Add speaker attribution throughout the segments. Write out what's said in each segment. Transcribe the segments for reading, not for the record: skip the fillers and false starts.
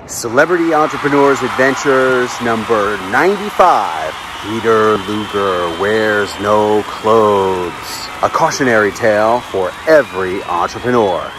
Speaker 1: Celebrity Entrepreneurs Adventures number 95. Peter Luger wears no clothes. A cautionary tale for every entrepreneur.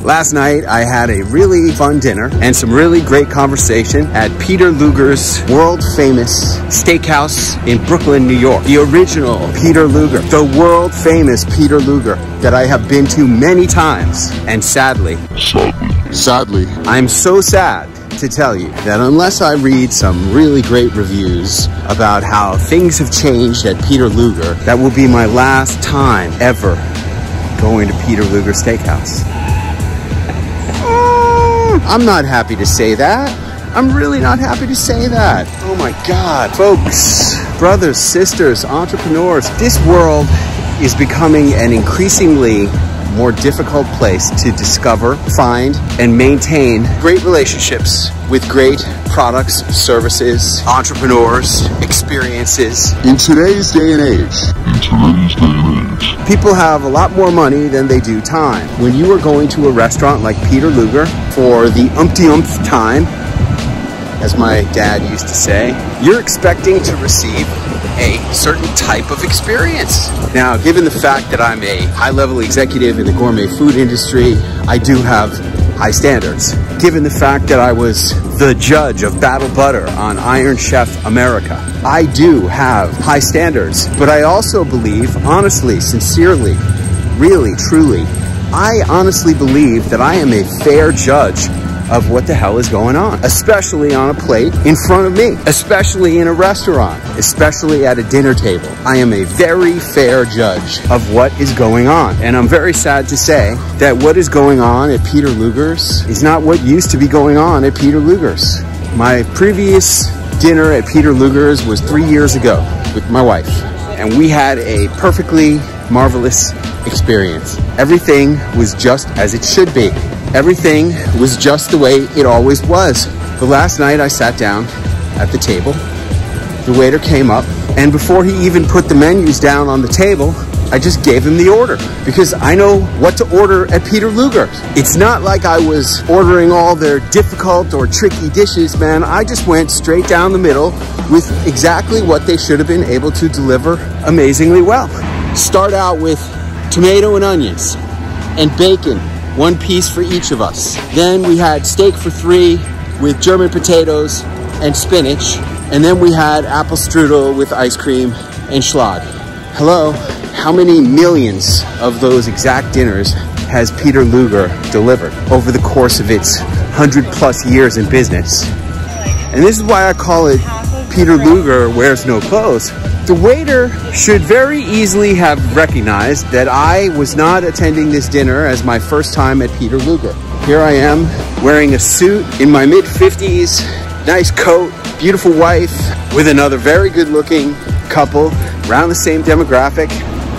Speaker 1: Last night, I had a really fun dinner and some really great conversation at Peter Luger's world-famous steakhouse in Brooklyn, New York. The original Peter Luger, the world-famous Peter Luger that I have been to many times. And sadly, I'm so sad to tell you that unless I read some really great reviews about how things have changed at Peter Luger, that will be my last time ever going to Peter Luger Steakhouse. I'm not happy to say that. I'm really not happy to say that. Oh my God, folks, brothers, sisters, entrepreneurs, this world is becoming an increasingly more difficult place to discover, find, and maintain great relationships with great products, services, entrepreneurs, experiences. In today's day and age, people have a lot more money than they do time. When you are going to a restaurant like Peter Luger for the umpty-umpth time, as my dad used to say, you're expecting to receive a certain type of experience. Now, given the fact that I'm a high-level executive in the gourmet food industry, I do have high standards. Given the fact that I was the judge of Battle Butter on Iron Chef America, I do have high standards. But I also believe, honestly, sincerely, really, truly, I honestly believe that I am a fair judge of what the hell is going on, especially on a plate in front of me, especially in a restaurant, especially at a dinner table. I am a very fair judge of what is going on. And I'm very sad to say that what is going on at Peter Luger's is not what used to be going on at Peter Luger's. My previous dinner at Peter Luger's was 3 years ago with my wife, and we had a perfectly marvelous experience. Everything was just as it should be. Everything was just the way it always was. But last night I sat down at the table. The waiter came up, and before he even put the menus down on the table, I just gave him the order because I know what to order at Peter Luger. It's not like I was ordering all their difficult or tricky dishes, man. I just went straight down the middle with exactly what they should have been able to deliver amazingly well. Start out with tomato and onions and bacon, 1 piece for each of us. Then we had steak for 3 with German potatoes and spinach. And then we had apple strudel with ice cream and schlag. Hello, how many millions of those exact dinners has Peter Luger delivered over the course of its 100+ years in business? And this is why I call it Peter Luger wears no clothes. The waiter should very easily have recognized that I was not attending this dinner as my first time at Peter Luger. Here I am wearing a suit in my mid-50s, nice coat, beautiful wife with another very good-looking couple around the same demographic.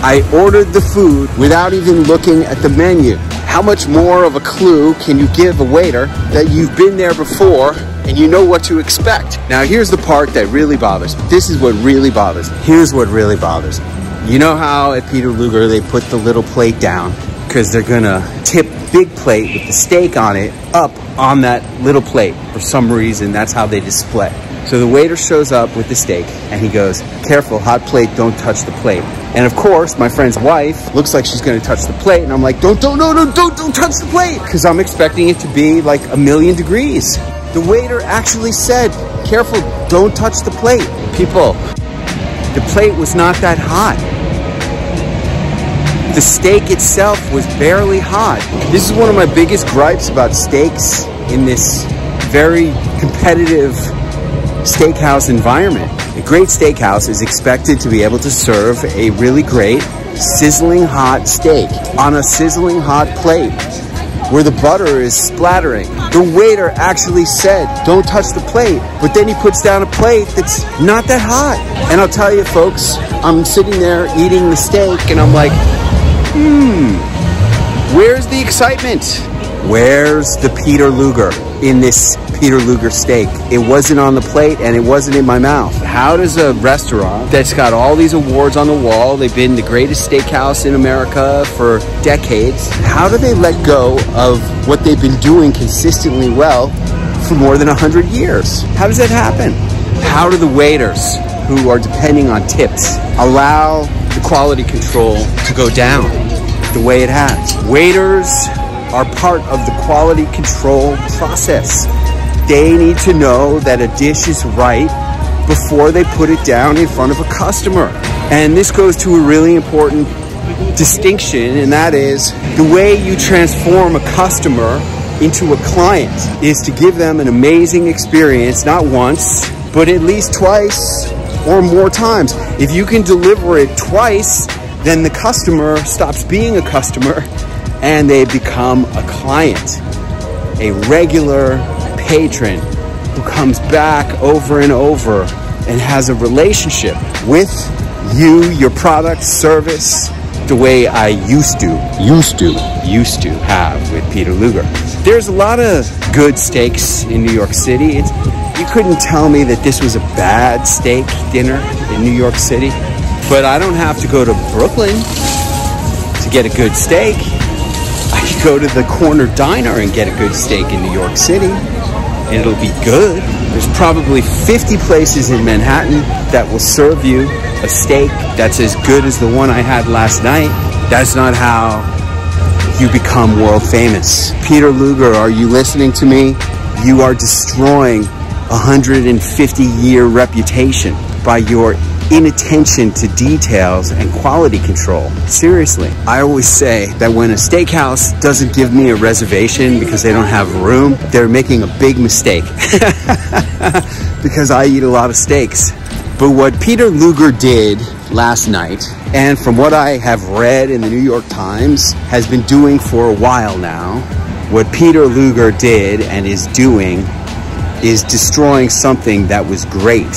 Speaker 1: I ordered the food without even looking at the menu. How much more of a clue can you give a waiter that you've been there before and you know what to expect? Now, here's the part that really bothers me. This is what really bothers me. Here's what really bothers me. You know how at Peter Luger they put the little plate down because they're gonna tip big plate with the steak on it up on that little plate. For some reason, that's how they display. So the waiter shows up with the steak and he goes, "Careful, hot plate, don't touch the plate." And of course, my friend's wife looks like she's gonna touch the plate, and I'm like, don't touch the plate, because I'm expecting it to be like 1,000,000 degrees. The waiter actually said, "Careful, don't touch the plate." People, the plate was not that hot. The steak itself was barely hot. This is one of my biggest gripes about steaks in this very competitive steakhouse environment. A great steakhouse is expected to be able to serve a really great sizzling hot steak on a sizzling hot plate where the butter is splattering. The waiter actually said, "Don't touch the plate," but then he puts down a plate that's not that hot. And I'll tell you, folks, I'm sitting there eating the steak and I'm like, where's the excitement? Where's the Peter Luger in this Peter Luger steak? It wasn't on the plate and it wasn't in my mouth. How does a restaurant that's got all these awards on the wall, they've been the greatest steakhouse in America for decades, how do they let go of what they've been doing consistently well for more than 100 years? How does that happen? How do the waiters who are depending on tips allow the quality control to go down the way it has? Waiters are part of the quality control process. They need to know that a dish is right before they put it down in front of a customer. And this goes to a really important distinction, and that is the way you transform a customer into a client is to give them an amazing experience, not once, but at least twice or more times. If you can deliver it twice, then the customer stops being a customer and they become a client, a regular patron who comes back over and over and has a relationship with you, your product, service, the way I used to have with Peter Luger. There's a lot of good steaks in New York City. You couldn't tell me that this was a bad steak dinner in New York City, but I don't have to go to Brooklyn to get a good steak. I could go to the corner diner and get a good steak in New York City, and it'll be good. There's probably 50 places in Manhattan that will serve you a steak that's as good as the one I had last night. That's not how you become world famous. Peter Luger, are you listening to me? You are destroying a 150-year reputation by your inattention to details and quality control. Seriously, I always say that when a steakhouse doesn't give me a reservation because they don't have room, they're making a big mistake. Because I eat a lot of steaks. But what Peter Luger did last night, and from what I have read in the New York Times, has been doing for a while now, what Peter Luger did and is doing is destroying something that was great.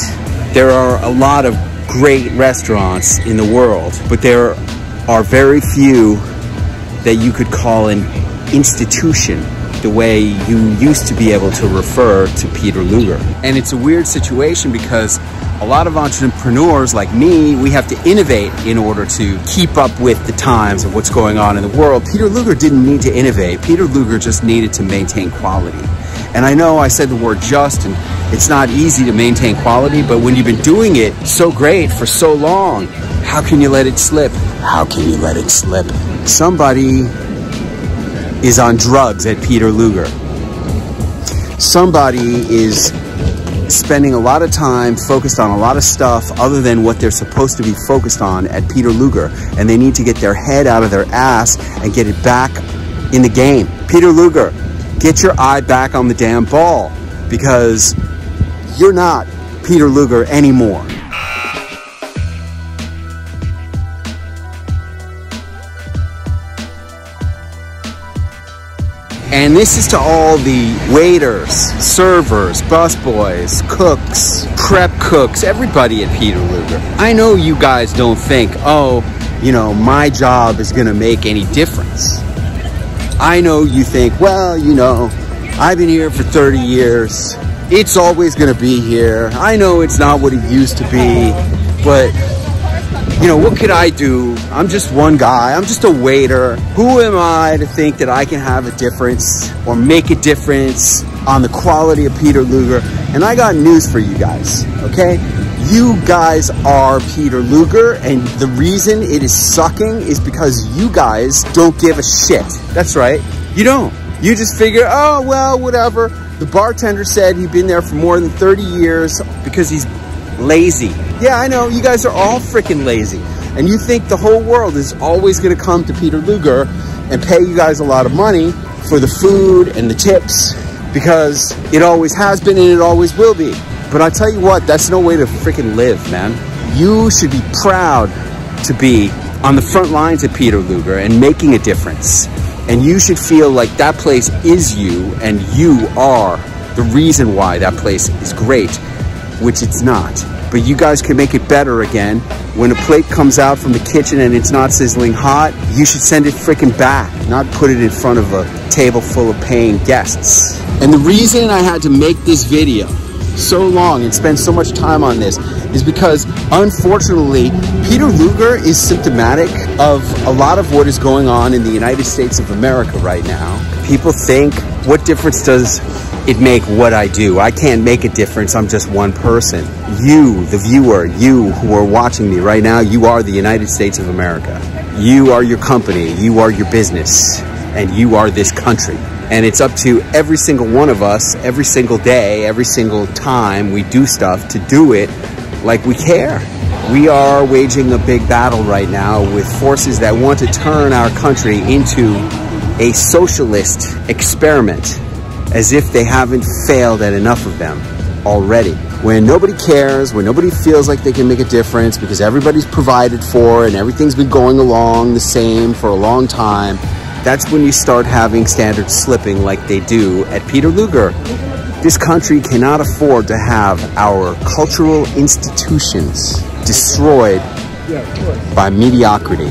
Speaker 1: There are a lot of great restaurants in the world, but there are very few that you could call an institution the way you used to be able to refer to Peter Luger. And it's a weird situation because a lot of entrepreneurs like me, we have to innovate in order to keep up with the times of what's going on in the world. Peter Luger didn't need to innovate. Peter Luger just needed to maintain quality. And I know I said the word just, and it's not easy to maintain quality, but when you've been doing it so great for so long, how can you let it slip? How can you let it slip? Somebody is on drugs at Peter Luger. Somebody is spending a lot of time focused on a lot of stuff other than what they're supposed to be focused on at Peter Luger, and they need to get their head out of their ass and get it back in the game. Peter Luger, get your eye back on the damn ball, because you're not Peter Luger anymore. And this is to all the waiters, servers, busboys, cooks, prep cooks, everybody at Peter Luger. I know you guys don't think, oh, you know, my job is gonna make any difference. I know you think, well, you know, I've been here for 30 years. It's always gonna be here. I know it's not what it used to be, but you know, what could I do? I'm just one guy. I'm just a waiter. Who am I to think that I can have a difference or make a difference on the quality of Peter Luger? And I got news for you guys, okay? You guys are Peter Luger, and the reason it is sucking is because you guys don't give a shit. That's right, you don't. You just figure, oh, well, whatever. The bartender said he'd been there for more than 30 years because he's lazy. Yeah, I know, you guys are all freaking lazy. And you think the whole world is always gonna come to Peter Luger and pay you guys a lot of money for the food and the tips, because it always has been and it always will be. But I tell you what, that's no way to freaking live, man. You should be proud to be on the front lines at Peter Luger and making a difference. And you should feel like that place is you, and you are the reason why that place is great. which it's not. But you guys can make it better again. When a plate comes out from the kitchen and it's not sizzling hot, you should send it freaking back, not put it in front of a table full of paying guests. And the reason I had to make this video so long and spend so much time on this is because, unfortunately, Peter Luger is symptomatic of a lot of what is going on in the United States of America right now. People think, what difference does it make what I do? I can't make a difference. I'm just one person. You, the viewer, you who are watching me right now, you are the United States of America. You are your company, you are your business, and you are this country. And it's up to every single one of us, every single day, every single time we do stuff, to do it like we care. We are waging a big battle right now with forces that want to turn our country into a socialist experiment, as if they haven't failed at enough of them already. When nobody cares, when nobody feels like they can make a difference because everybody's provided for and everything's been going along the same for a long time, that's when you start having standards slipping like they do at Peter Luger. This country cannot afford to have our cultural institutions destroyed by mediocrity.